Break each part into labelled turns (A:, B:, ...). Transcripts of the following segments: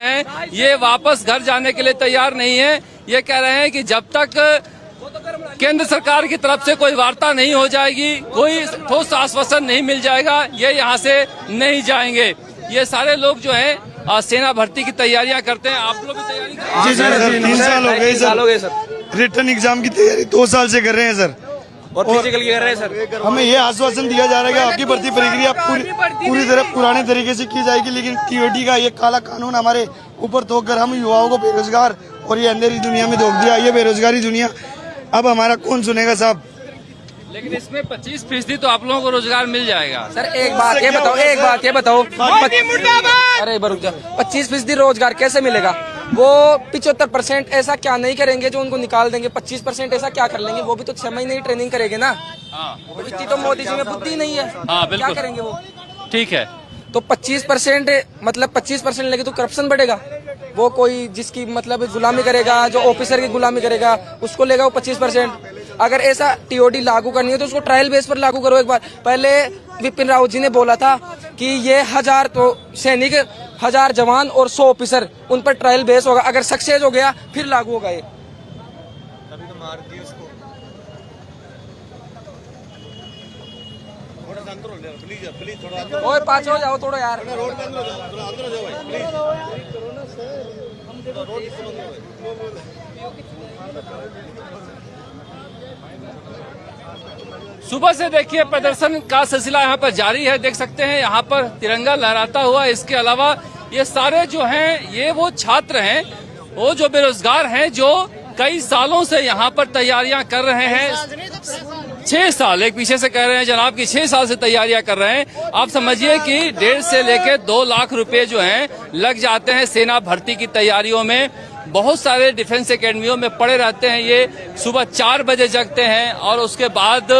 A: हैं ये वापस घर जाने के लिए तैयार नहीं है। ये कह रहे हैं कि जब तक केंद्र सरकार की तरफ से कोई वार्ता नहीं हो जाएगी, कोई ठोस आश्वासन नहीं मिल जाएगा, ये यहाँ से नहीं जाएंगे। ये सारे लोग जो हैं सेना भर्ती की तैयारियां करते हैं। आप लोग भी तैयारी कर रहे हैं?
B: जी सर, 3 साल हो गए सर। रिटर्न एग्जाम की तैयारी 2 साल से कर रहे हैं सर।
C: और फिजिकल की कर रहे हैं सर।
B: हमें ये आश्वासन दिया जा रहा है कि आपकी भर्ती प्रक्रिया पूरी तरह पुराने तरीके से की जाएगी, लेकिन टीओडी का ये काला कानून हमारे ऊपर थोक कर हम युवाओं को बेरोजगार और ये अंधेरी दुनिया में धोख दिया। ये बेरोजगारी दुनिया अब हमारा कौन सुनेगा साहब?
A: लेकिन इसमें 25% तो आप लोगों को रोजगार मिल जाएगा।
C: सर एक बात ये बताओ अरे रुक जा, 25% रोजगार कैसे मिलेगा? वो 75% ऐसा क्या नहीं करेंगे जो उनको निकाल देंगे? 25% ऐसा क्या कर लेंगे? वो भी तो 6 महीने की ट्रेनिंग करेंगे ना। इतनी तो मोदी जी में बुद्धि नहीं है। क्या करेंगे वो?
A: ठीक है,
C: तो 25% मतलब 25% लेके तो करप्शन बढ़ेगा। वो कोई जिसकी मतलब गुलामी करेगा, जो ऑफिसर की गुलामी करेगा, उसको लेगा वो 25%। अगर ऐसा टीओडी लागू करनी है तो उसको ट्रायल बेस पर लागू करो एक बार। पहले विपिन रावत जी ने बोला था कि ये 1000 तो सैनिक, 1000 जवान और 100 ऑफिसर, उन पर ट्रायल बेस होगा। अगर सक्सेस हो गया फिर लागू होगा ये। और पाँच हो जाओ थोड़ा यार।
A: सुबह से देखिए प्रदर्शन का सिलसिला यहाँ पर जारी है। देख सकते हैं यहाँ पर तिरंगा लहराता हुआ। इसके अलावा ये सारे जो हैं ये वो छात्र हैं, वो जो बेरोजगार हैं, जो कई सालों से यहाँ पर तैयारियां कर रहे हैं। 6 साल, एक पीछे से कह रहे हैं जनाब की 6 साल से तैयारियां कर रहे हैं। आप समझिए कि 1.5 से लेकर 2 लाख रुपए जो हैं लग जाते हैं सेना भर्ती की तैयारियों में। बहुत सारे डिफेंस एकेडमियों में पड़े रहते हैं। ये सुबह 4 बजे जगते हैं और उसके बाद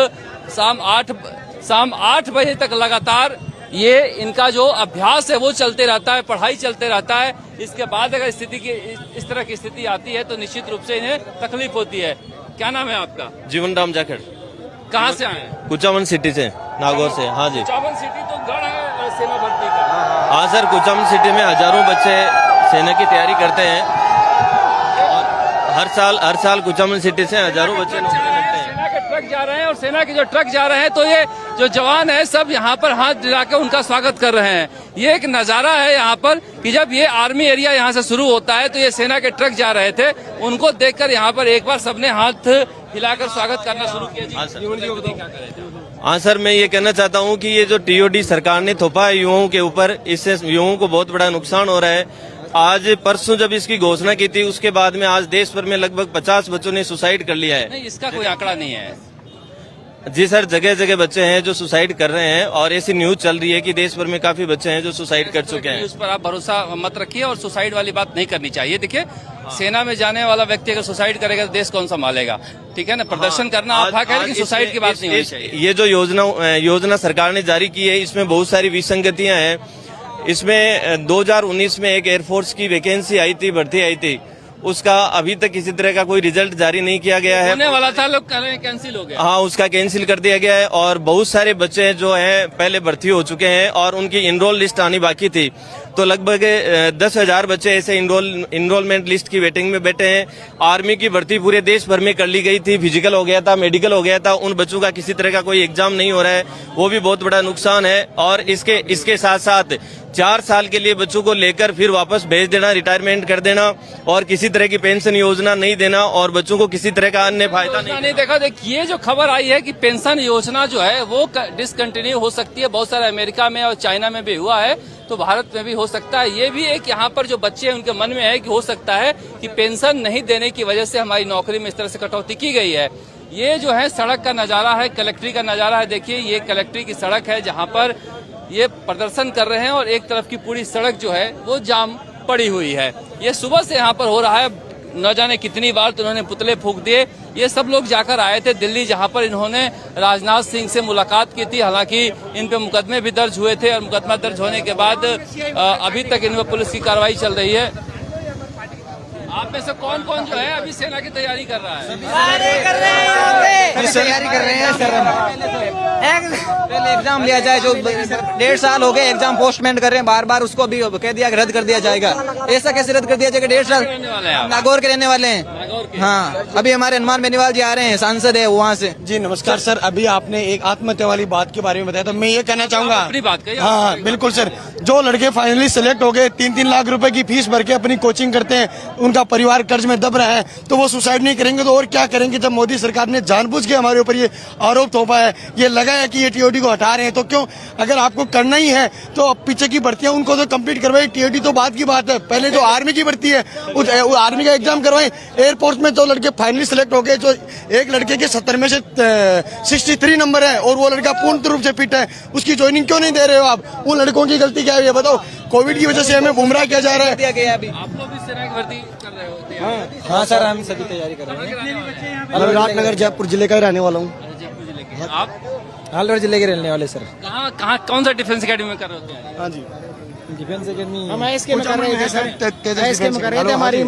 A: शाम 8 बजे तक लगातार ये इनका जो अभ्यास है वो चलते रहता है, पढ़ाई चलते रहता है। इसके बाद अगर स्थिति की इस तरह की स्थिति आती है तो निश्चित रूप से इन्हें तकलीफ होती है। क्या नाम है आपका?
D: जीवन राम जाखड़।
A: कहाँ से आए?
D: कुचामन सिटी से, नागौर से। हाँ जी।
A: कुचामन सिटी तो गढ़ है सेना भर्ती का।
D: हाँ सर, कुचामन सिटी में हजारों बच्चे सेना की तैयारी करते हैं और हर साल कुचामन सिटी से हजारों बच्चे नौकरी लगते हैं।
A: सेना के ट्रक जा रहे हैं और सेना के जो ट्रक जा रहे हैं तो ये जो जवान है सब यहाँ पर हाथ दिलाकर उनका स्वागत कर रहे हैं। ये एक नजारा है यहाँ पर कि जब ये आर्मी एरिया यहाँ से शुरू होता है तो ये सेना के ट्रक जा रहे थे, उनको देखकर यहाँ पर एक बार सबने हाथ हिलाकर स्वागत करना शुरू किया।
D: हाँ सर, मैं ये कहना चाहता हूँ कि ये जो टीओडी सरकार ने थोपा है युवाओं के ऊपर, इससे युवाओं को बहुत बड़ा नुकसान हो रहा है। आज परसों जब इसकी घोषणा की थी उसके बाद में आज देश भर में लगभग 50 बच्चों ने सुसाइड कर लिया है।
A: नहीं, इसका कोई आंकड़ा नहीं है।
D: जी सर, जगह जगह बच्चे हैं जो सुसाइड कर रहे हैं और ऐसी न्यूज चल रही है कि देश भर में काफी बच्चे हैं जो सुसाइड कर चुके हैं।
A: उस पर आप भरोसा मत रखिए और सुसाइड वाली बात नहीं करनी चाहिए। देखिए, सेना में जाने वाला व्यक्ति अगर सुसाइड करेगा तो देश कौन संभालेगा? ठीक है ना, प्रदर्शन करना आप हक है, लेकिन सुसाइड की बात नहीं होनी चाहिए।
D: ये जो योजना सरकार ने जारी की है इसमें बहुत सारी विसंगतियां हैं। इसमें 2019 में एक एयरफोर्स की वैकेंसी आई थी, भर्ती आई थी, उसका अभी तक किसी तरह का कोई रिजल्ट जारी नहीं किया गया है।
A: होने वाला था, लोग कह रहे हैं कैंसिल हो गया।
D: हाँ, उसका कैंसिल कर दिया गया है और बहुत सारे बच्चे जो हैं पहले भर्ती हो चुके हैं और उनकी इनरोल लिस्ट आनी बाकी थी। तो लगभग 10,000 बच्चे ऐसे इनरोलमेंट लिस्ट की वेटिंग में बैठे हैं। आर्मी की भर्ती पूरे देश भर में कर ली गई थी, फिजिकल हो गया था, मेडिकल हो गया था, उन बच्चों का किसी तरह का कोई एग्जाम नहीं हो रहा है। वो भी बहुत बड़ा नुकसान है। और इसके साथ साथ 4 साल के लिए बच्चों को लेकर फिर वापस भेज देना, रिटायरमेंट कर देना और किसी तरह की पेंशन योजना नहीं देना और बच्चों को किसी तरह का अन्य फायदा नहीं
A: देखा। देखिए, ये जो खबर आई है कि पेंशन योजना जो है वो डिसकंटिन्यू हो सकती है। बहुत सारे अमेरिका में और चाइना में भी हुआ है, तो भारत में भी हो सकता है। ये भी एक यहाँ पर जो बच्चे हैं उनके मन में है कि हो सकता है कि पेंशन नहीं देने की वजह से हमारी नौकरी में इस तरह से कटौती की गई है। ये जो है सड़क का नजारा है, कलेक्ट्री का नजारा है। देखिए, ये कलेक्ट्री की सड़क है जहाँ पर ये प्रदर्शन कर रहे हैं और एक तरफ की पूरी सड़क जो है वो जाम पड़ी हुई है। ये सुबह से यहाँ पर हो रहा है। न जाने कितनी बार तो उन्होंने पुतले फूंक दिए। ये सब लोग जाकर आए थे दिल्ली, जहां पर इन्होंने राजनाथ सिंह से मुलाकात की थी। हालांकि इन पे मुकदमे भी दर्ज हुए थे और मुकदमा दर्ज होने के बाद अभी तक इन पर पुलिस की कार्रवाई चल रही है। आप में से कौन कौन जो है अभी सेना की तैयारी कर रहा है?
E: तैयारी कर रहे हैं सर। पहले एग्जाम लिया जाए, जो 1.5 साल हो गए एग्जाम पोस्टपोन कर रहे हैं बार बार, उसको भी कह दिया कि रद्द कर दिया जाएगा। ऐसा कैसे रद्द कर दिया जाएगा? 1.5 साल
A: रहने वाले हैं आप?
E: नागौर के रहने वाले हैं।
A: नागौर के?
E: हाँ, अभी हमारे हनुमान बेनीवाल जी आ रहे हैं, सांसद है वहाँ से।
B: जी नमस्कार सर। अभी आपने एक आत्महत्या वाली बात के बारे में बताया, तो मैं ये कहना चाहूंगा।
A: अपनी बात कहिए।
B: हाँ बिल्कुल सर। जो लड़के फाइनली सेलेक्ट हो गए, 3-3 लाख रुपए की फीस भर के अपनी कोचिंग करते हैं, उनका परिवार कर्ज में दब रहा है, तो वो सुसाइड नहीं करेंगे तो और क्या करेंगे? जब मोदी सरकार ने जानबूझ के हमारे ऊपर ये आरोप थोपा है, ये लगा है कि ये टीओडी को हटा रहे हैं, तो क्यों? अगर आपको करना ही है तो पीछे की भर्तियां उनको तो कंप्लीट करवाई। टीओडी तो बात की बात है, पहले जो आर्मी की भर्ती है उस आर्मी का एग्जाम करवाएं। एयरफोर्स में जो लड़के फाइनली सेलेक्ट हो गए, जो एक लड़के के 70 में से 63 नंबर है और वो लड़का पूर्ण रूप से फिट है, उसकी ज्वाइनिंग क्यों नहीं दे रहे हो आप? उन लड़कों की गलती क्या है ये बताओ? कोविड की वजह से हमें गुमराह किया जा रहा है।
A: आप लोग भी सेना की भर्ती कर रहे हो?
E: हाँ सर, हम सभी तैयारी कर रहे हैं।
B: मैं राजनगर जयपुर जिले का ही रहने वाला हूँ।
A: जयपुर जिले के आप?
E: अलवर जिले के रहने वाले सर।
A: कहाँ कहाँ कौन सा डिफेंस एकेडमी में कर रहे होते हैं?
B: हाँ जी,
E: डिफेंस अकेडमी
F: हम इसके में कर रहे थे सर। इसके में कर रहे थे। हमारी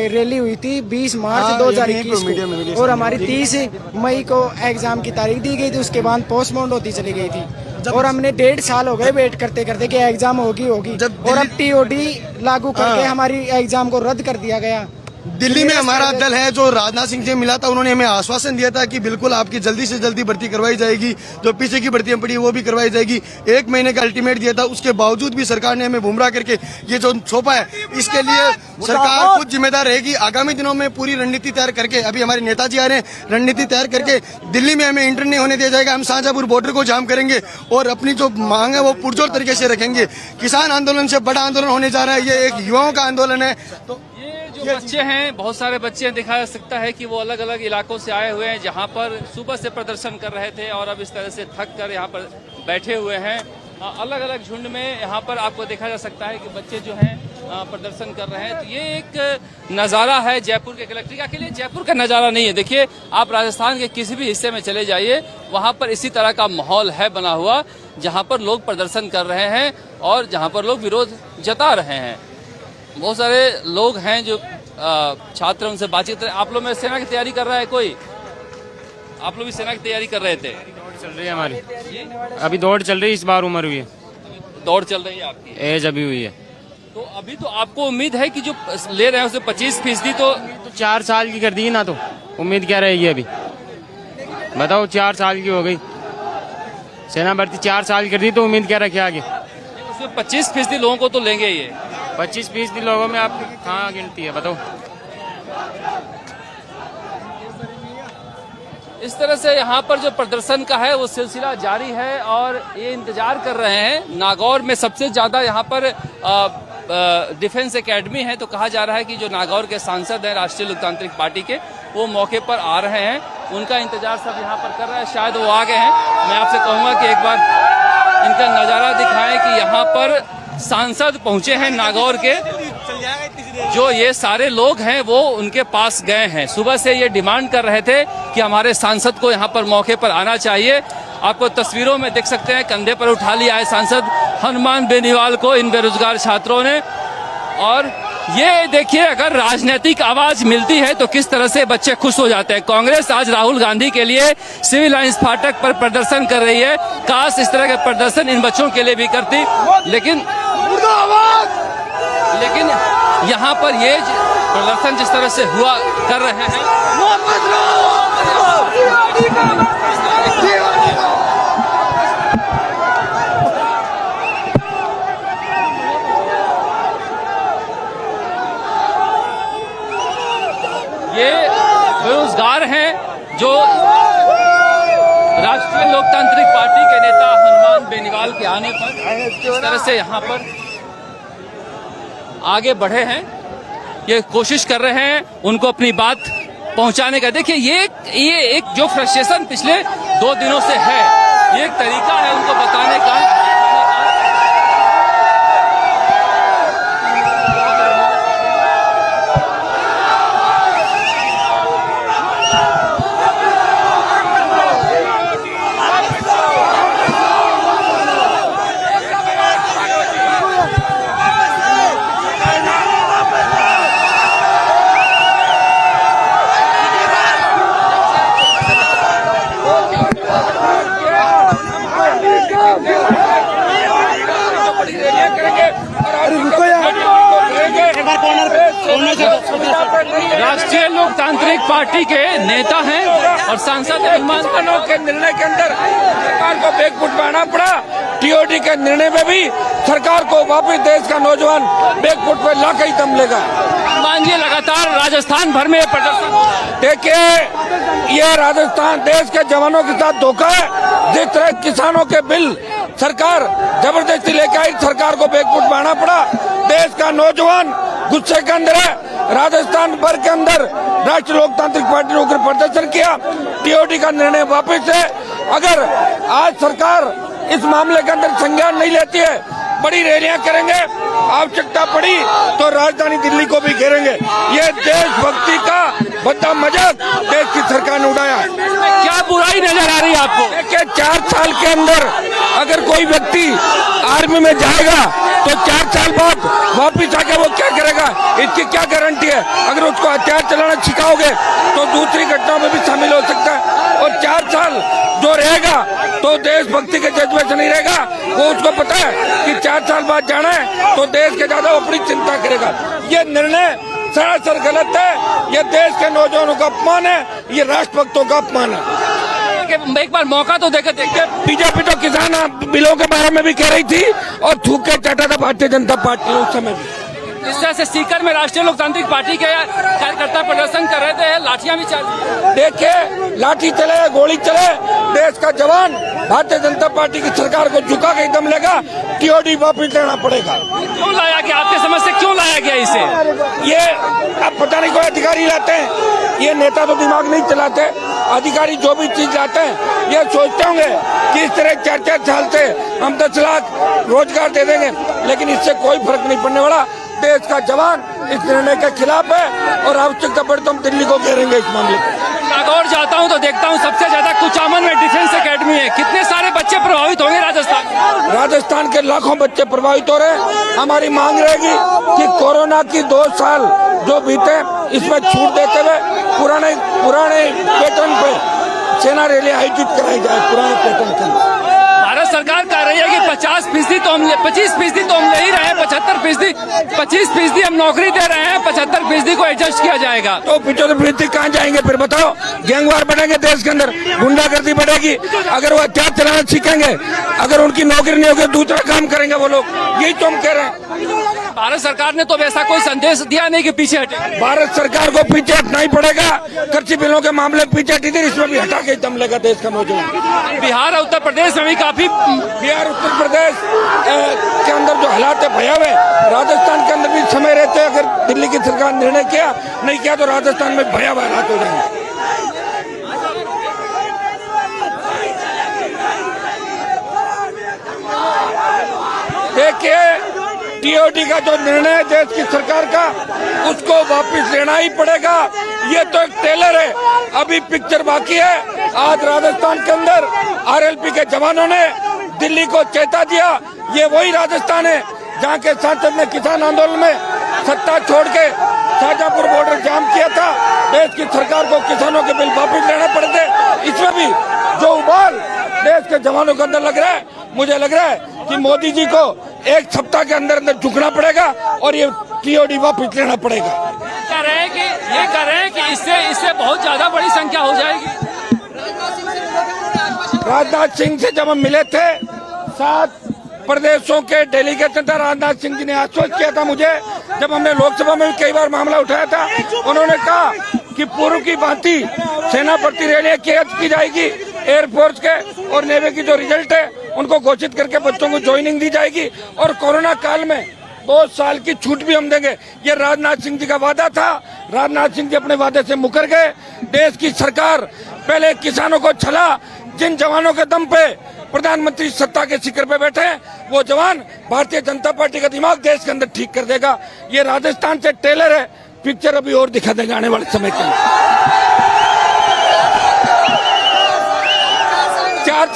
F: रैली हुई थी 20 मार्च
B: हाँ,
F: 2021
B: मीडिया
F: को, और हमारी 30 मई को एग्जाम की तारीख दी गई थी। उसके बाद पोस्टपोन होती चली गई थी और हमने 1.5 साल हो गए वेट करते करते कि एग्जाम होगी। और अब टीओडी लागू करके हमारी एग्जाम को रद्द कर दिया गया।
B: दिल्ली में हमारा दल है जो राजनाथ सिंह से मिला था, उन्होंने हमें आश्वासन दिया था कि बिल्कुल आपकी जल्दी से जल्दी भर्ती करवाई जाएगी, जो पीछे की भर्तियां पड़ी वो भी करवाई जाएगी। 1 महीने का अल्टीमेट दिया था, उसके बावजूद भी सरकार ने हमें गुमराह करके ये जो सौंपा है, इसके लिए सरकार खुद जिम्मेदार रहेगी। आगामी दिनों में पूरी रणनीति तैयार करके, अभी हमारे नेताजी आ रहे हैं, रणनीति तैयार करके दिल्ली में हमें इंटर नहीं होने दिया जाएगा। हम शाहजहांपुर बॉर्डर को जाम करेंगे और अपनी जो मांग है वो पुरजोर तरीके से रखेंगे। किसान आंदोलन से बड़ा आंदोलन होने जा रहा है, ये एक युवाओं का आंदोलन है। तो
A: जो बच्चे हैं, बहुत सारे बच्चे हैं, दिखा जा सकता है कि वो अलग अलग इलाकों से आए हुए हैं, जहां पर सुबह से प्रदर्शन कर रहे थे और अब इस तरह से थक कर यहाँ पर बैठे हुए हैं। अलग अलग झुंड में यहाँ पर आपको देखा जा सकता है कि बच्चे जो हैं प्रदर्शन कर रहे हैं। तो ये एक नज़ारा है जयपुर के कलेक्ट्रेट का। के लिए जयपुर का नज़ारा नहीं है, देखिए आप राजस्थान के किसी भी हिस्से में चले जाइए, वहाँ पर इसी तरह का माहौल है बना हुआ, जहाँ पर लोग प्रदर्शन कर रहे हैं और जहाँ पर लोग विरोध जता रहे हैं। बहुत सारे लोग हैं जो छात्र, उनसे बातचीत। आप लोग में सेना की तैयारी कर रहा है कोई? आप लोग भी सेना की तैयारी कर रहे थे?
G: चल रही है हमारी, अभी दौड़ चल रही है। इस बार उम्र हुई है,
A: दौड़ चल रही है आपकी,
G: एज अभी हुई है।
A: तो अभी तो आपको उम्मीद है कि जो ले रहे हैं उसे 25% तो
G: 4 साल की कर दी ना, तो उम्मीद क्या रहेगी अभी बताओ? 4 साल की हो गई सेना भर्ती, 4 साल कर दी तो उम्मीद क्या रखे आगे?
A: उसमें 25% लोगों को तो लेंगे ये।
G: 25% लोगों में आप कहाँ गिनती है बताओ?
A: इस तरह से यहाँ पर जो प्रदर्शन का है वो सिलसिला जारी है और ये इंतजार कर रहे हैं। नागौर में सबसे ज्यादा यहाँ पर डिफेंस एकेडमी है, तो कहा जा रहा है कि जो नागौर के सांसद हैं राष्ट्रीय लोकतांत्रिक पार्टी के, वो मौके पर आ रहे हैं, उनका इंतजार सब यहाँ पर कर रहे हैं। शायद वो आ गए हैं। मैं आपसे कहूँगा कि एक बार इनका नज़ारा दिखाएं कि यहाँ पर सांसद पहुंचे हैं नागौर के। जो ये सारे लोग हैं वो उनके पास गए हैं, सुबह से ये डिमांड कर रहे थे कि हमारे सांसद को यहाँ पर मौके पर आना चाहिए। आपको तस्वीरों में देख सकते हैं, कंधे पर उठा लिया है सांसद हनुमान बेनीवाल को इन बेरोजगार छात्रों ने। और ये देखिए, अगर राजनीतिक आवाज मिलती है तो किस तरह से बच्चे खुश हो जाते हैं। कांग्रेस आज राहुल गांधी के लिए सिविल लाइंस फाटक पर प्रदर्शन कर रही है। काश इस तरह के प्रदर्शन इन बच्चों के लिए भी करती, लेकिन यहाँ पर ये प्रदर्शन जिस तरह से हुआ कर रहे हैं, ये बेरोजगार हैं जो राष्ट्रीय लोकतांत्रिक पार्टी के नेता हनुमान बेनीवाल के आने पर इस तरह से यहाँ पर आगे बढ़े हैं। ये कोशिश कर रहे हैं उनको अपनी बात पहुंचाने का। देखिए ये एक जो फ्रस्ट्रेशन पिछले 2 दिनों से है, ये एक तरीका है उनको बताने का। राष्ट्रीय लोकतांत्रिक पार्टी के नेता हैं और सांसद हैं।
H: किसानों के निर्णय के अंदर सरकार को बैकफुट में आना पड़ा। टीओडी के निर्णय में भी सरकार को वापस देश का नौजवान बैकफुट पे ला ही दम लेगा।
A: मानिए लगातार राजस्थान भर में प्रदर्शन हो रहा है।
H: देखिए, ये राजस्थान देश के जवानों के साथ धोखा है। जिस तरह किसानों के बिल सरकार जबरदस्ती लेके आई, सरकार को बैकफुट में आना पड़ा। देश का नौजवान गुस्से के अंदर है। राजस्थान भर के अंदर राष्ट्रीय लोकतांत्रिक पार्टी ने उग्र प्रदर्शन किया। टीओडी का निर्णय वापस है। अगर आज सरकार इस मामले के अंदर संज्ञान नहीं लेती है, बड़ी रैलियां करेंगे, आवश्यकता पड़ी तो राजधानी दिल्ली को भी घेरेंगे। ये देशभक्ति का बड़ा मजाक देश की सरकार ने उड़ाया।
A: क्या बुराई नजर आ रही है आपको?
H: देखिए, 4 साल के अंदर अगर कोई व्यक्ति आर्मी में जाएगा तो 4 साल बाद वापिस आके वो क्या करेगा, इसकी क्या गारंटी है? अगर उसको हथियार चलाना सिखाओगे तो दूसरी घटनाओं में भी शामिल हो सकता है। और 4 साल जो रहेगा तो देशभक्ति के जज्बे से नहीं रहेगा। वो उसको पता है कि 4 साल बाद जाना है तो देश के ज्यादा वो अपनी चिंता करेगा। ये निर्णय सरासर गलत है। ये देश के नौजवानों का अपमान है। ये राष्ट्रभक्तों का अपमान है।
A: एक बार मौका तो देखिए।
H: बीजेपी तो किसान बिलों के बारे में भी कह रही थी और थूक के चाटा था भारतीय जनता पार्टी उस समय भी।
A: इस तरह से सीकर में राष्ट्रीय लोकतांत्रिक पार्टी के कार्यकर्ता प्रदर्शन कर रहे थे, लाठियां भी चल रही।
H: देखिए, लाठी चले, गोली चले, देश का जवान भारतीय जनता पार्टी की सरकार को झुका के दम लेगा। टीओडी वापस लेना पड़ेगा।
A: क्यों लाया गया, आपके समझ से क्यों लाया गया इसे?
H: ये अब पता नहीं कोई अधिकारी लाते हैं, ये नेता तो दिमाग नहीं चलाते। अधिकारी जो भी चीज लाते हैं ये सोचते होंगे कि इस तरह 4-4 साल से हम 10 लाख रोजगार दे देंगे, लेकिन इससे कोई फर्क नहीं पड़ने वाला। देश का जवान इस निर्णय के खिलाफ है और आवश्यकता पड़े तो हम दिल्ली को घेरेंगे इस मामले में।
A: नागौर जाता हूं तो देखता हूं सबसे ज्यादा कुचामन में डिफेंस एकेडमी है। कितने सारे बच्चे प्रभावित होंगे
H: राजस्थान के लाखों बच्चे प्रभावित हो रहे हैं। हमारी मांग रहेगी कि कोरोना की 2 साल जो बीते इसमें छूट देते हुए पुराने पैटर्न पे सेना रैली आयोजित कराई जाए। पुराने पैटर्न के
A: भारत सरकार कह रही है कि 25% तो हम 25% तो हम ले ही रहे हैं, 25% हम नौकरी दे रहे हैं, 75% को एडजस्ट किया जाएगा।
H: तो 75% कहाँ जाएंगे फिर बताओ? गैंगवार बढ़ेंगे देश के अंदर, गुंडागर्दी बढ़ेगी। अगर वो हथियार चलाना सीखेंगे, अगर उनकी नौकरी नहीं होगी दूसरा काम करेंगे वो लोग। यही तो हम कह रहे हैं।
A: भारत सरकार ने तो वैसा कोई संदेश दिया नहीं कि पीछे हटे।
H: भारत सरकार को पीछे हटना ही पड़ेगा। कृषि बिलों के मामले पीछे हटी थी, इसमें भी हटा के दम लेगा देश का नौजवान।
A: बिहार और उत्तर प्रदेश में भी काफी,
H: बिहार उत्तर प्रदेश के अंदर जो हालात है भयावह, राजस्थान के अंदर भी समय रहते अगर दिल्ली की सरकार निर्णय किया नहीं किया तो राजस्थान में भयावह हालात हो जाएंगे। देखिए, टीओडी का जो निर्णय है देश की सरकार का, उसको वापस लेना ही पड़ेगा। ये तो एक ट्रेलर है, अभी पिक्चर बाकी है। आज राजस्थान के अंदर आरएलपी के जवानों ने दिल्ली को चेता दिया। ये वही राजस्थान है जहाँ के सांसद ने किसान आंदोलन में सत्ता छोड़ के शाहजहांपुर बॉर्डर जाम किया था। देश की सरकार को किसानों के बिल वापस लेने पड़ते। इसमें भी जो उबाल देश के जवानों के अंदर लग रहा है, मुझे लग रहा है कि मोदी जी को 1 सप्ताह के अंदर अंदर झुकना पड़ेगा और ये टीओडी वापस लेना पड़ेगा।
A: कह रहे हैं कि इससे बहुत ज्यादा बड़ी संख्या हो जाएगी।
H: राजनाथ सिंह से जब हम मिले थे, 7 प्रदेशों के डेलीगेशन था। राजनाथ सिंह जी ने आश्वस्त किया था मुझे, जब हमने लोकसभा में भी कई बार मामला उठाया था। उन्होंने कहा कि पूर्व की भांति सेना भर्ती रैलियां की जाएगी, एयरफोर्स के और नेवी की जो रिजल्ट है उनको घोषित करके बच्चों को ज्वाइनिंग दी जाएगी और कोरोना काल में 2 साल की छूट भी हम देंगे। ये राजनाथ सिंह जी का वादा था। राजनाथ सिंह जी अपने वादे से मुकर गए। देश की सरकार पहले किसानों को छला, जिन जवानों के दम पे प्रधानमंत्री सत्ता के शिखर पे बैठे हैं, वो जवान भारतीय जनता पार्टी का दिमाग देश के अंदर ठीक कर देगा। ये राजस्थान से ट्रेलर है, पिक्चर अभी और दिखा देंगे आने वाले समय के अंदर। 4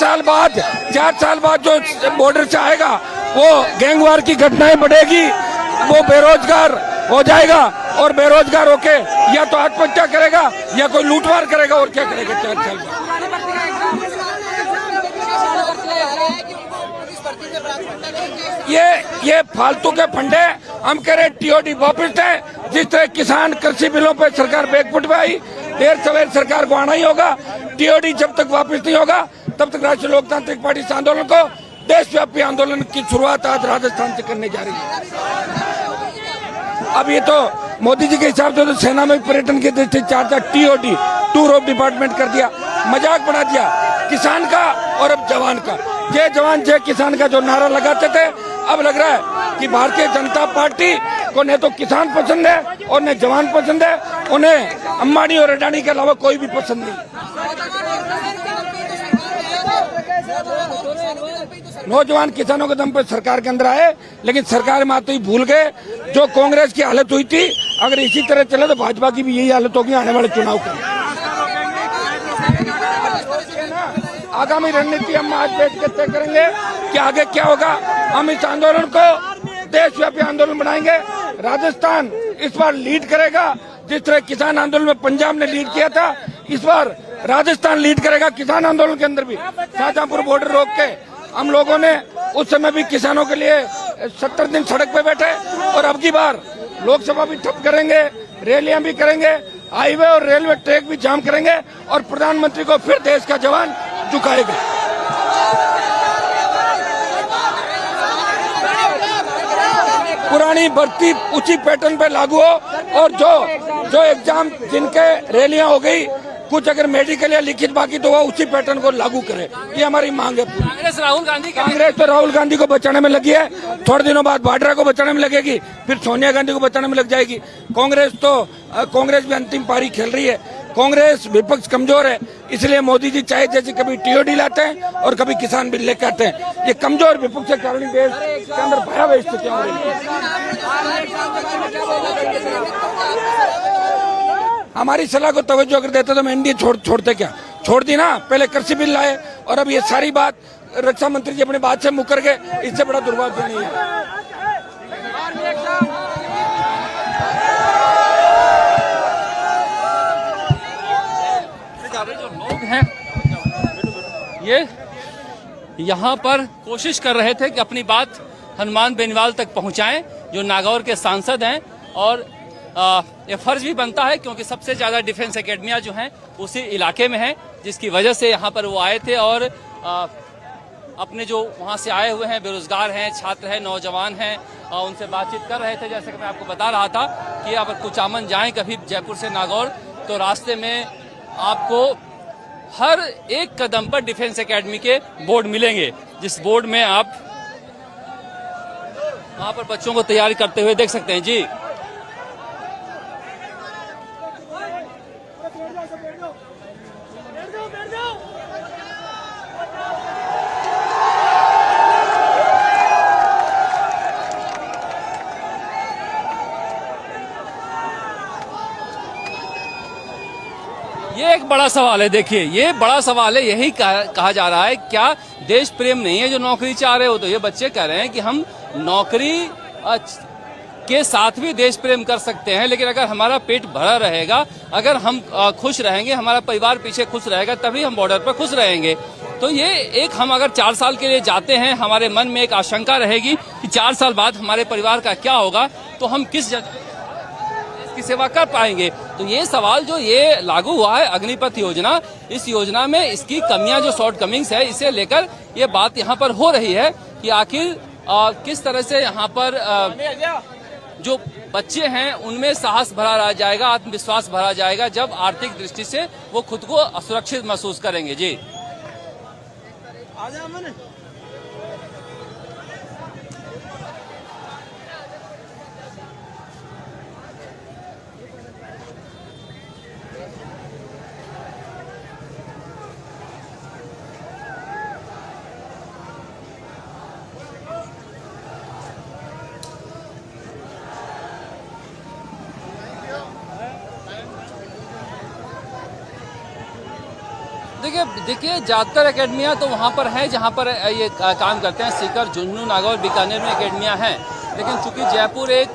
H: साल बाद जो बॉर्डर से आएगा वो गैंगवार की घटनाएं बढ़ेगी, वो बेरोजगार हो जाएगा और बेरोजगार होके या तो आत्महत्या करेगा या कोई लूटमार करेगा और क्या करेगा 4 साल बाद। ये फालतू के फंडे। हम कह रहे टीओडी वापस है। जिस तरह किसान कृषि बिलों पे सरकार बैकफुट पे आई, देर सवेर सरकार को आना ही होगा। टीओडी जब तक वापस नहीं होगा तब तक राष्ट्रीय लोकतांत्रिक पार्टी इस आंदोलन को देशव्यापी आंदोलन की शुरुआत आज राजस्थान से करने जा रही है। अब ये तो मोदी जी के हिसाब से तो सेना में पर्यटन की दृष्टि charge TOD, tour of department कर दिया, मजाक बना दिया किसान का और अब जवान का। जय जवान जय किसान का जो नारा लगाते थे, अब लग रहा है कि भारतीय जनता पार्टी को न तो किसान पसंद है और न जवान पसंद है, उन्हें अंबानी और अडानी के अलावा कोई भी पसंद नहीं। नौजवान किसानों के दम पर सरकार के अंदर आए, लेकिन सरकार में आते ही भूल गए जो कांग्रेस की हालत हुई थी। अगर इसी तरह चले तो भाजपा की भी यही हालत होगी आने वाले चुनाव की। आगामी रणनीति हम आज बैठ कर तय करेंगे कि आगे क्या होगा। हम इस आंदोलन को देशव्यापी आंदोलन बनाएंगे। राजस्थान इस बार लीड करेगा, जिस तरह किसान आंदोलन में पंजाब ने लीड किया था, इस बार राजस्थान लीड करेगा किसान आंदोलन के अंदर भी। शाहजहांपुर बॉर्डर रोक के हम लोगों ने उस समय भी किसानों के लिए 70 दिन सड़क पे बैठे, और अब की बार लोकसभा भी ठप करेंगे, रैलियां भी करेंगे, हाईवे और रेलवे ट्रैक भी जाम करेंगे, और प्रधानमंत्री को फिर देश का जवान झुकाएगा। पुरानी भर्ती उसी पैटर्न पे लागू हो, और जो एग्जाम जिनके रैलियां हो गई, कुछ अगर मेडिकल या लिखित बाकी तो वो उसी पैटर्न को लागू करे। ये हमारी मांग है। कांग्रेस तो राहुल गांधी को बचाने में लगी है, थोड़े दिनों बाद वाड्रा को बचाने में लगेगी, फिर सोनिया गांधी को बचाने में लग जाएगी। कांग्रेस भी अंतिम पारी खेल रही है। कांग्रेस विपक्ष कमजोर है, इसलिए मोदी जी चाहे जैसे कभी टीओडी लाते हैं और कभी किसान बिल लेकर आते हैं। ये कमजोर विपक्ष के कारण देश के अंदर भयावह स्थितियां हो रही है। हमारी सलाह को तवज्जो अगर देते तो मैं एनडीए छोड़ते क्या? छोड़ दी ना। पहले कृषि बिल लाए और अब ये सारी बात रक्षा मंत्री जी अपनी बात से मुकर गए। इससे बड़ा दुर्भाग्य नहीं है।
A: जो लोग हैं ये यहाँ पर कोशिश कर रहे थे कि अपनी बात हनुमान बेनीवाल तक पहुँचाएं, जो नागौर के सांसद हैं, और ये फर्ज भी बनता है क्योंकि सबसे ज्यादा डिफेंस एकेडमियां जो हैं उसी इलाके में हैं, जिसकी वजह से यहाँ पर वो आए थे। और अपने जो वहाँ से आए हुए हैं बेरोजगार हैं, छात्र हैं, नौजवान हैं, उनसे बातचीत कर रहे थे। जैसे कि मैं आपको बता रहा था कि अगर कुचामन जाएं कभी जयपुर से नागौर, तो रास्ते में आपको हर एक कदम पर डिफेंस एकेडमी के बोर्ड मिलेंगे, जिस बोर्ड में आप वहाँ पर बच्चों को तैयारी करते हुए देख सकते हैं। जी ये एक बड़ा सवाल है। देखिए, ये बड़ा सवाल है। यही कहा जा रहा है, क्या देश प्रेम नहीं है जो नौकरी चाह रहे हो? तो ये बच्चे कह रहे हैं कि हम नौकरी के साथ भी देश प्रेम कर सकते हैं, लेकिन अगर हमारा पेट भरा रहेगा, अगर हम खुश रहेंगे, हमारा परिवार पीछे खुश रहेगा, तभी हम बॉर्डर पर खुश रहेंगे। तो ये एक, हम अगर 4 साल के लिए जाते हैं, हमारे मन में एक आशंका रहेगी कि 4 साल बाद हमारे परिवार का क्या होगा, तो हम किस जगह की सेवा कर पाएंगे। तो ये सवाल जो ये लागू हुआ है अग्निपथ योजना, इस योजना में इसकी कमियां, जो शॉर्ट कमिंग्स है, इसे लेकर ये बात यहाँ पर हो रही है कि आखिर किस तरह से यहाँ पर जो बच्चे हैं उनमें साहस भरा रह जाएगा, आत्मविश्वास भरा जाएगा, जब आर्थिक दृष्टि से वो खुद को असुरक्षित महसूस करेंगे। जी देखिए ज्यादातर एकेडमियां तो वहाँ पर हैं जहाँ पर ये काम करते हैं। सीकर, झुंझुनू, नागौर, बीकानेर में एकेडमियां हैं, लेकिन चूंकि जयपुर एक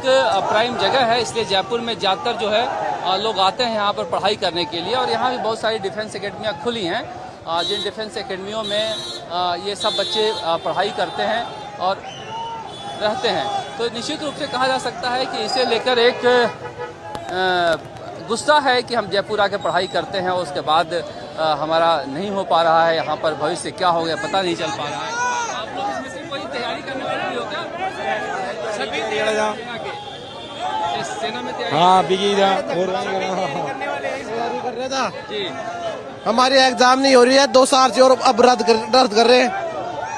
A: प्राइम जगह है, इसलिए जयपुर में ज्यादातर जो है लोग आते हैं यहाँ पर पढ़ाई करने के लिए। और यहाँ भी बहुत सारी डिफेंस एकेडमियाँ खुली हैं, जिन डिफेंस एकेडमियों में ये सब बच्चे पढ़ाई करते हैं। और रहते हैं। तो निश्चित रूप से कहा जा सकता है कि इसे लेकर एक गुस्सा है कि हम जयपुर आके पढ़ाई करते हैं और उसके बाद हमारा नहीं हो पा रहा है, यहाँ पर भविष्य क्या हो गया पता नहीं चल पा रहा है। आप लोग इसमें से कोई तैयारी करने वाले भी हो क्या? सभी सेना में तैयारी?
I: हाँ बिगी
F: कर रहा था
A: जी।
F: हमारी एग्जाम नहीं हो रही है 2 साल से और अब रद्द कर रहे हैं।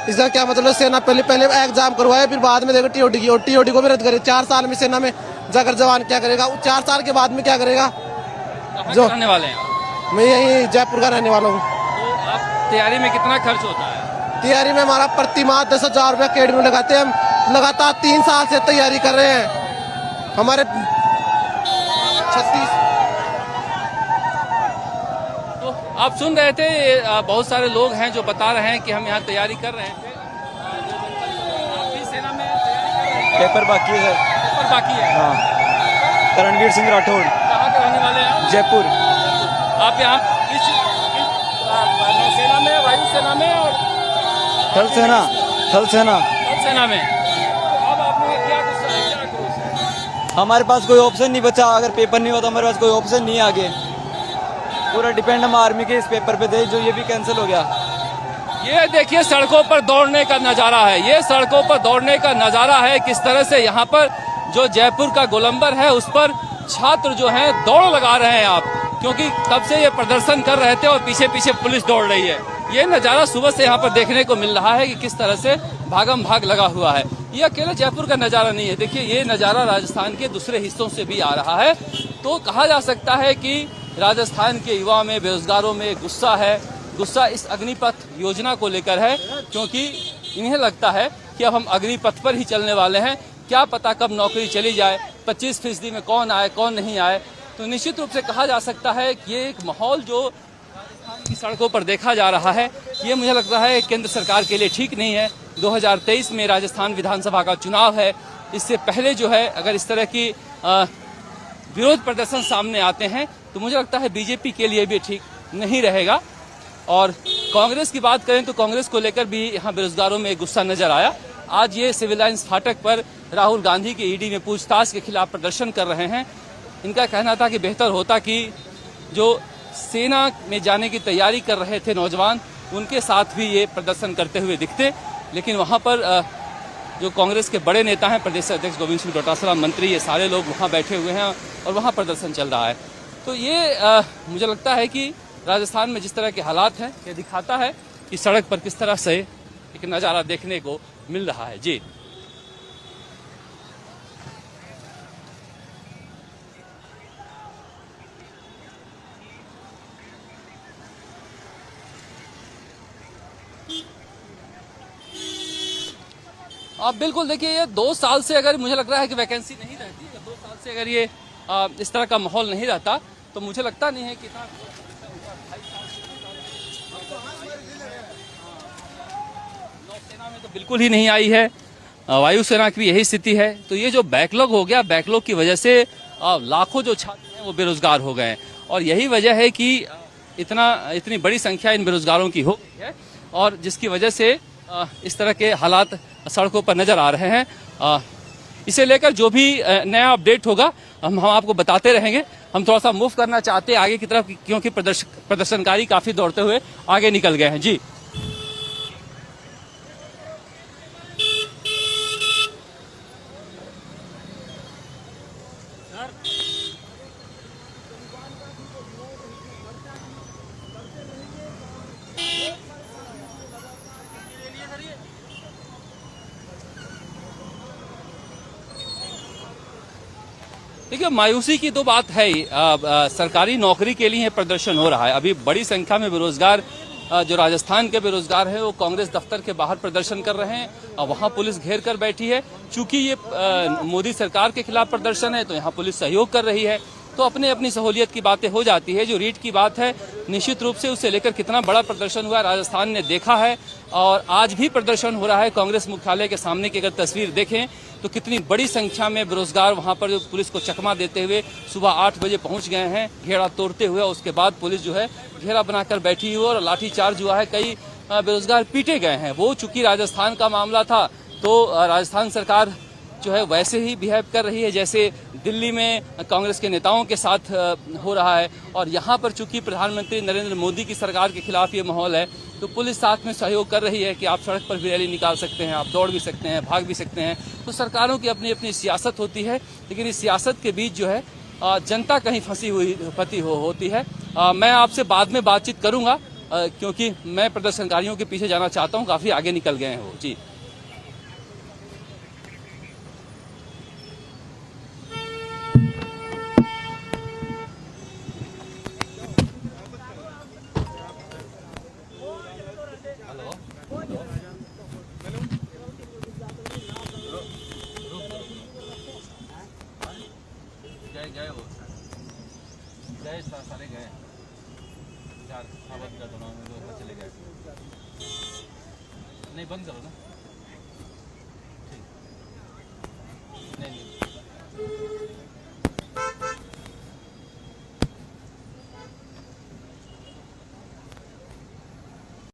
F: इसका क्या मतलब? सेना पहले एग्जाम करवाए फिर बाद में देखो टीओडी की, और टीओडी को भी रद्द करे। 4 साल में सेना में जाकर जवान क्या करेगा? 4 साल के बाद में क्या करेगा?
A: जो रहने वाले हैं
F: मैं यही जयपुर का रहने वाला हूँ।
A: तो आप तैयारी में कितना खर्च होता है?
F: तैयारी में हमारा प्रति माह 10,000 रुपया अकेडमी में लगाते हैं। हम लगातार 3 साल से तैयारी कर रहे हैं। हमारे 36
A: तो आप सुन रहे थे, बहुत सारे लोग हैं जो बता रहे हैं कि हम यहाँ तैयारी कर रहे थे। आप भी सेना में तैयारी कर रहे हैं?
I: पेपर बाकी है सर।
A: पेपर बाकी है।
I: हाँ। करणवीर सिंह राठौड़।
A: कहाँ के रहने वाले हैं आप?
I: जयपुर।
A: आप यहाँ किस नौसेना में, वायुसेना में और
I: थल सेना।
A: थल सेना में? अब आपने क्या गुस्सा है, क्या क्रोध है?
I: हमारे पास कोई ऑप्शन नहीं बचा। अगर पेपर नहीं होता हमारे पास कोई ऑप्शन नहीं है आगे। पूरा डिपेंड हम आर्मी के इस पेपर पे थे, जो ये भी कैंसिल हो गया।
A: ये देखिए सड़कों पर दौड़ने का नजारा है, ये सड़कों पर दौड़ने का नजारा है। किस तरह से यहाँ पर जो जयपुर का गोलंबर है उस पर छात्र जो हैं दौड़ लगा रहे हैं आप, क्योंकि तब से ये प्रदर्शन कर रहे थे और पीछे पीछे पुलिस दौड़ रही है। ये नजारा सुबह से यहाँ पर देखने को मिल रहा है कि किस तरह से भागम भाग लगा हुआ है। ये अकेले जयपुर का नजारा नहीं है, देखिए ये नजारा राजस्थान के दूसरे हिस्सों से भी आ रहा है। तो कहा जा सकता है कि राजस्थान के युवा में, बेरोजगारों में गुस्सा है। गुस्सा इस अग्निपथ योजना को लेकर है, क्योंकि इन्हें लगता है कि अब हम अग्निपथ पर ही चलने वाले हैं। क्या पता कब नौकरी चली जाए, 25% में कौन आए कौन नहीं आए। तो निश्चित रूप से कहा जा सकता है कि ये एक माहौल जो राजस्थान की सड़कों पर देखा जा रहा है, ये मुझे लगता है केंद्र सरकार के लिए ठीक नहीं है। 2023 में राजस्थान विधानसभा का चुनाव है। इससे पहले जो है अगर इस तरह की विरोध प्रदर्शन सामने आते हैं तो मुझे लगता है बीजेपी के लिए भी ठीक नहीं रहेगा। और कांग्रेस की बात करें तो कांग्रेस को लेकर भी यहाँ बेरोजगारों में गुस्सा नजर आया। आज ये सिविल लाइंस फाटक पर राहुल गांधी के ईडी में पूछताछ के खिलाफ प्रदर्शन कर रहे हैं। इनका कहना था कि बेहतर होता कि जो सेना में जाने की तैयारी कर रहे थे नौजवान, उनके साथ भी ये प्रदर्शन करते हुए दिखते। लेकिन वहाँ पर जो कांग्रेस के बड़े नेता हैं, प्रदेश अध्यक्ष गोविंद सिंह डोटासरा, मंत्री, ये सारे लोग वहाँ बैठे हुए हैं और वहाँ प्रदर्शन चल रहा है। तो ये मुझे लगता है कि राजस्थान में जिस तरह के हालात हैं, ये दिखाता है कि सड़क पर किस तरह से एक नज़ारा देखने को मिल रहा है। जी आप बिल्कुल देखिए, ये 2 साल से अगर मुझे लग रहा है कि वैकेंसी नहीं रहती, 2 साल से अगर ये इस तरह का माहौल नहीं रहता तो मुझे लगता नहीं है कि नौसेना में तो बिल्कुल ही नहीं आई है, वायुसेना की भी यही स्थिति है। तो ये जो बैकलॉग हो गया, बैकलॉग की वजह से लाखों जो छात्र हैं वो बेरोजगार हो गए हैं और यही वजह है कि इतनी बड़ी संख्या इन बेरोजगारों की हो गई है और जिसकी वजह से इस तरह के हालात सड़कों पर नजर आ रहे हैं। इसे लेकर जो भी नया अपडेट होगा हम आपको बताते रहेंगे। हम थोड़ा सा मूव करना चाहते हैं आगे की तरफ, क्योंकि प्रदर्शनकारी काफी दौड़ते हुए आगे निकल गए हैं। जी देखिए, मायूसी की तो बात है ही। सरकारी नौकरी के लिए प्रदर्शन हो रहा है। अभी बड़ी संख्या में बेरोजगार जो राजस्थान के बेरोजगार हैं वो कांग्रेस दफ्तर के बाहर प्रदर्शन कर रहे हैं और वहाँ पुलिस घेर कर बैठी है। चूंकि ये मोदी सरकार के खिलाफ प्रदर्शन है तो यहाँ पुलिस सहयोग कर रही है। तो अपने अपनी सहूलियत की बातें हो जाती है। जो रीट की बात है, निश्चित रूप से उसे लेकर कितना बड़ा प्रदर्शन हुआ राजस्थान ने देखा है और आज भी प्रदर्शन हो रहा है। कांग्रेस मुख्यालय के सामने की अगर तस्वीर देखें तो कितनी बड़ी संख्या में बेरोजगार वहां पर पुलिस को चकमा देते हुए सुबह 8 बजे पहुंच गए हैं, घेरा तोड़ते हुए। उसके बाद पुलिस जो है घेरा बनाकर बैठी हुई और लाठीचार्ज हुआ है, कई बेरोजगार पीटे गए हैं। वो चूंकि राजस्थान का मामला था, तो राजस्थान सरकार जो है वैसे ही बिहेव कर रही है जैसे दिल्ली में कांग्रेस के नेताओं के साथ हो रहा है। और यहाँ पर चूंकि प्रधानमंत्री नरेंद्र मोदी की सरकार के खिलाफ ये माहौल है, तो पुलिस साथ में सहयोग कर रही है कि आप सड़क पर भी रैली निकाल सकते हैं, आप दौड़ भी सकते हैं, भाग भी सकते हैं। तो सरकारों की अपनी अपनी सियासत होती है, लेकिन इस सियासत के बीच जो है जनता कहीं फंसी होती है। मैं आपसे बाद में बातचीत करूंगा क्योंकि मैं प्रदर्शनकारियों के पीछे जाना चाहता हूं, काफी आगे निकल गए हैं वो। जी गए वो गए सारे गए 4 बंद कर दो ना, चले गए। नहीं बंद करो ना, ठीक नहीं